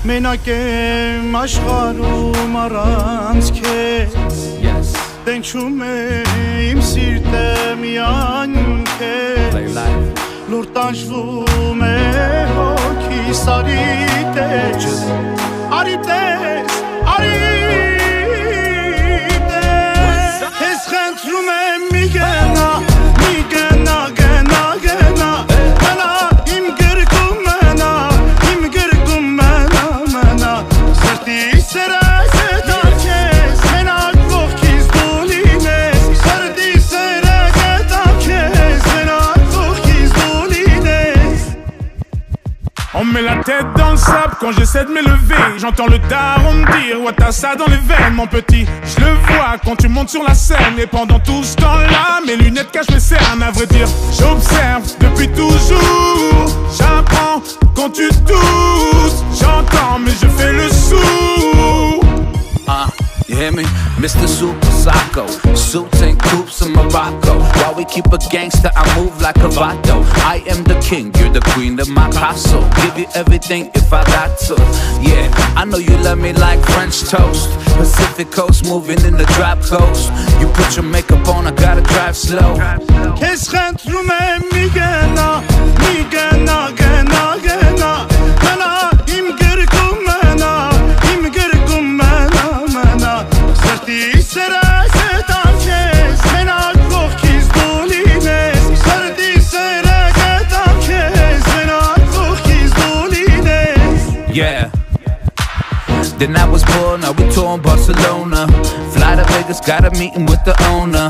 Մենակ եմ աշխարհում առանց քեզ Տենչում է իմ սիրտը միայն քեզ Լուր տանջվում է հոգիս արի տես Արի տես, արի տես Քեզ խնդրում եմ մի գնա, մի գնա, գնա, գնա Մնա իմ գրկում մնա, իմ գրկում մնա, մնա Սրտի սրս է տար քեզ, մենակ կողքից դու լինես Սրտի սրս է տար քեզ, մենակ կողքից դու լինես On met la tête dans le sable quand j'essaie de m'élever J'entends le daron me dire ouais t'as ça dans les veines mon petit Je le vois quand tu montes sur la scène Et pendant tout ce temps-là mes lunettes cachent mes cernes À vrai dire j'observe depuis toujours J'apprends quand tu doutes J'entends mais je fais le sourd You hear me? Mr. Super Psycho Suits and coops in Morocco While we keep a gangster, I move like a vato I am the king, you're the queen of my castle Give you everything if I got to Yeah, I know you love me like French toast Pacific coast, moving in the drop coast You put your makeup on, I gotta drive slow Քեզ խնդրում եմ մի գնա, մի գնա, գնա, գնա Մնա իմ գրկում մնա, իմ գրկում մնա, մնա Սրտի սրս է տար քեզ, մենակ կողքից դու լինես Սրտի սրս է տար քեզ, մենակ կողքից դու լինես Yeah Then I was born, now we tour in Barcelona Fly to Vegas, got a meeting with the owner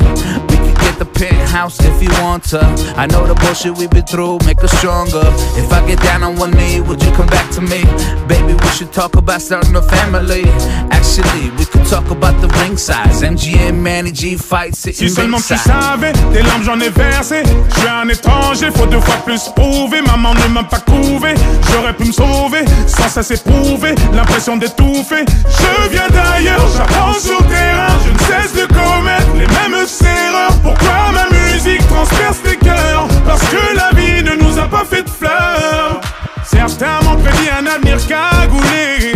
We could get the penthouse if you want to I know the bullshit we've been through, make us stronger If I get down on one knee, would you come back to me? Baby, we should talk about starting a family Actually, we could talk about the ring size MGM, Manny G fight, sitting Si seulement tu ringside savais, des larmes j'en ai versé Je suis un étranger, faut 2 fois plus prouver Maman ne m'a pas couvé, j'aurais pu me sauver Sans ça c'est prouvé, l'impression d'étouffer Je viens d'ailleurs, j'apprends sur terrain Je ne cesse de commettre les mêmes erreurs Pourquoi ma musique transperce tes cœurs Parce que la vie ne nous a pas fait de fleurs Certains m'ont prédit un avenir cagoulé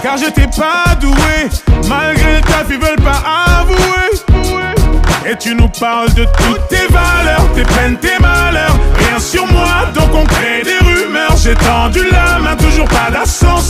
Car j'étais pas doué Malgré le taf ils veulent pas avouer Et tu nous parles de toutes tes valeurs Tes peines, tes malheurs Rien sur moi donc on crée des rumeurs J'ai tendu la main, toujours pas d'ascenseur